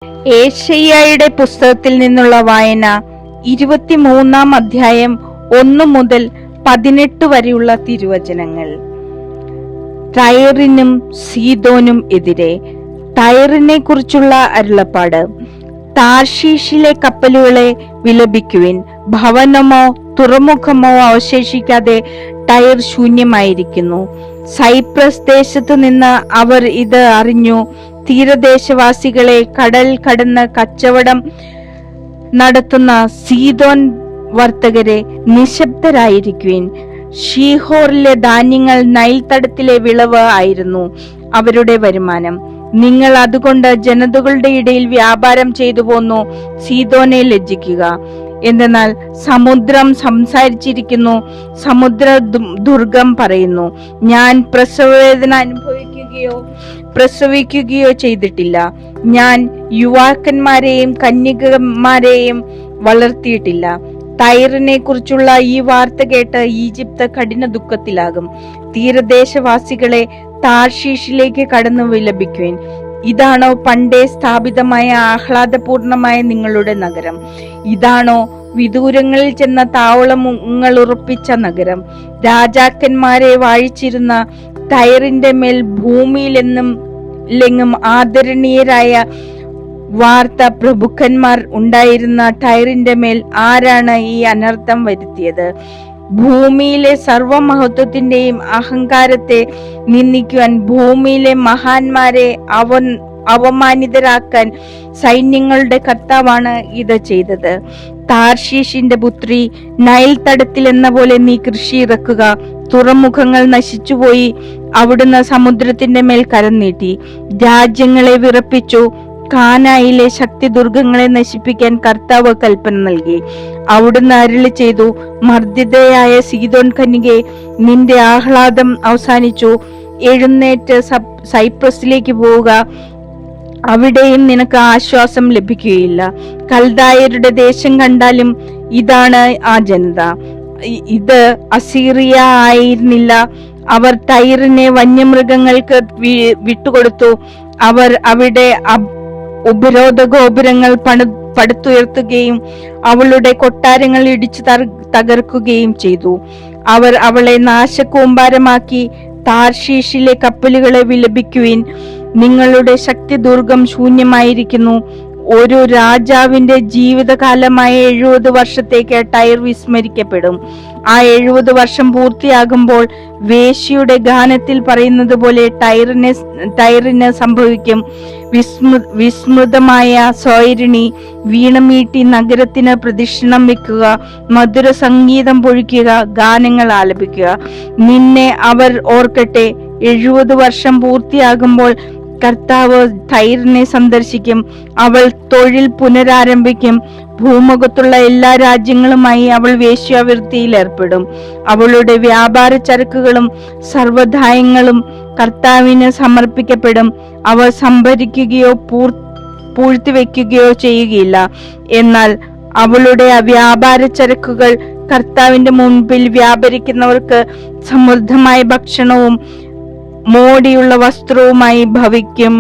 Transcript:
ഏശയ്യായുടെ പുസ്തകത്തിൽ നിന്നുള്ള വായന 23-ാം അധ്യായം 1 മുതൽ 18 വരെയുള്ള തിരുവചനങ്ങൾ. ടയറിനും സീദോനും എതിരെ. ടയറിനെ കുറിച്ചുള്ള അരുളപ്പാട്. താർശീഷിലെ കപ്പലുകളെ വിലപിക്കുവിൻ. ഭവനമോ തുറമുഖമോ അവശേഷിക്കാതെ ടയർ ശൂന്യമായിരിക്കുന്നു. സൈപ്രസ് ദേശത്തു നിന്ന് അവർ ഇത് അറിഞ്ഞു. തീരദേശവാസികളെ, കടൽ കടന്ന് കച്ചവടം നടത്തുന്ന സീദോൻ വർത്തകരെ, നിശബ്ദരായിരിക്കുവിൻ. ഷീഹോറിലെ ധാന്യങ്ങൾ നൈൽ തടത്തിലെ വിളവ് ആയിരുന്നു അവരുടെ വരുമാനം. നിങ്ങൾ അതുകൊണ്ട് ജനതകളുടെ ഇടയിൽ വ്യാപാരം ചെയ്തു പോന്നു. സീദോനെ ലജ്ജിക്കുക, എന്തെന്നാൽ സമുദ്രം സംസാരിച്ചിരിക്കുന്നു. സമുദ്ര ദുർഗം പറയുന്നു, ഞാൻ പ്രസവവേദന പ്രസവിക്കുകയോ ചെയ്തിട്ടില്ല. ഞാൻ യുവാക്കന്മാരെയും കന്യകമാരെയും വളർത്തിയിട്ടില്ല. ടയറിനെ കുറിച്ചുള്ള ഈ വാർത്ത കേട്ട് ഈജിപ്ത് കഠിന ദുഃഖത്തിലാകും. തീരദേശവാസികളെ, താർശീഷിലേക്ക് കടന്നു വിലപിക്കുവിൻ. ഇതാണോ പണ്ടേ സ്ഥാപിതമായ ആഹ്ലാദപൂർണമായ നിങ്ങളുടെ നഗരം? ഇതാണോ വിദൂരങ്ങളിൽ ചെന്ന താവളങ്ങൾ ഉറപ്പിച്ച നഗരം? രാജാക്കന്മാരെ വാഴിച്ചിരുന്ന ടയറിന്റെ മേൽ ഭൂമിയിലെങ്ങും ആദരണീയരായ വാർത്ത പ്രഭുക്കന്മാർ ഉണ്ടായിരുന്ന ടയറിന്റെ മേൽ ആരാണ് ഈ അനർത്ഥം വരുത്തിയത്? ഭൂമിയിലെ സർവമഹത്വത്തിന്റെയും അഹങ്കാരത്തെ നിന്ദിക്കുവാൻ, ഭൂമിയിലെ മഹാന്മാരെ അവമാനിതരാക്കാൻ സൈന്യങ്ങളുടെ കർത്താവാണ് ഇത് ചെയ്തത്. താർശീഷിന്റെ പുത്രി, നൈൽ തടത്തിൽ എന്ന പോലെ നീ കൃഷി ഇറക്കുക. തുറമുഖങ്ങൾ നശിച്ചുപോയി. അവിടുന്ന് സമുദ്രത്തിന്റെ മേൽ കരം നീട്ടി, രാജ്യങ്ങളെ വിറപ്പിച്ചു. കാനായിലെ ശക്തി ദുർഗങ്ങളെ നശിപ്പിക്കാൻ കർത്താവ് കൽപ്പന നൽകി. അവിടുന്ന് അരുളി ചെയ്തു, മർദ്ദിതയായ സീദോൻ കന്യകേ, നിന്റെ ആഹ്ലാദം അവസാനിച്ചു. എഴുന്നേറ്റ് സൈപ്രസിലേക്ക് പോവുക. അവിടെയും നിനക്ക് ആശ്വാസം ലഭിക്കുകയില്ല. കൽദായരുടെ ദേശം കണ്ടാലും ഇതാണ് ആ ജനത. ഇത് അസീറിയ ആയിരുന്നില്ല. അവർ ടയറിനെ വന്യമൃഗങ്ങൾക്ക് വിട്ടുകൊടുത്തു. അവർ അവിടെ ഉപരോധ ഗോപുരങ്ങൾ പടുത്തുയർത്തുകയും അവളുടെ കൊട്ടാരങ്ങൾ ഇടിച്ചു തകർക്കുകയും ചെയ്തു. അവർ അവളെ നാശകൂമ്പാരമാക്കി. താർശീഷിലെ കപ്പലുകളെ വിലപിക്കുവിൻ. നിങ്ങളുടെ ശക്തി ദുർഗം ശൂന്യമായിരിക്കുന്നു. ഒരു രാജാവിന്റെ ജീവിതകാലമായ 70 വർഷത്തേക്ക് ടയർ വിസ്മരിക്കപ്പെടും. ആ 70 വർഷം പൂർത്തിയാകുമ്പോൾ വേശ്യയുടെ ഗാനത്തിൽ പറയുന്നത് പോലെ ടയറിന് സംഭവിക്കും. വിസ്മൃതമായ സ്വൈരിണി, വീണമീട്ടി നഗരത്തിന് പ്രദക്ഷിണം വെക്കുക. മധുര സംഗീതം പൊഴിക്കുക, ഗാനങ്ങൾ ആലപിക്കുക. നിന്നെ അവർ ഓർക്കട്ടെ. 70 വർഷം പൂർത്തിയാകുമ്പോൾ കർത്താവ് ടയറിനെ സന്ദർശിക്കും. അവൾ തൊഴിൽ പുനരാരംഭിക്കും. ഭൂമുഖത്തുള്ള എല്ലാ രാജ്യങ്ങളുമായി അവൾ വേശ്യാവൃത്തിയിൽ ഏർപ്പെടും. അവളുടെ വ്യാപാര ചരക്കുകളും സർവ്വധാന്യങ്ങളും കർത്താവിന് സമർപ്പിക്കപ്പെടും. അവ സംഭരിക്കുകയോ പൂഴ്ത്തിവെക്കുകയോ ചെയ്യുകയില്ല. എന്നാൽ അവളുടെ വ്യാപാര ചരക്കുകൾ കർത്താവിന്റെ മുൻപിൽ വ്യാപരിക്കുന്നവർക്ക് സമൃദ്ധമായ ഭക്ഷണവും മോടിയുള്ള വസ്ത്രവുമായി ഭവിക്കും.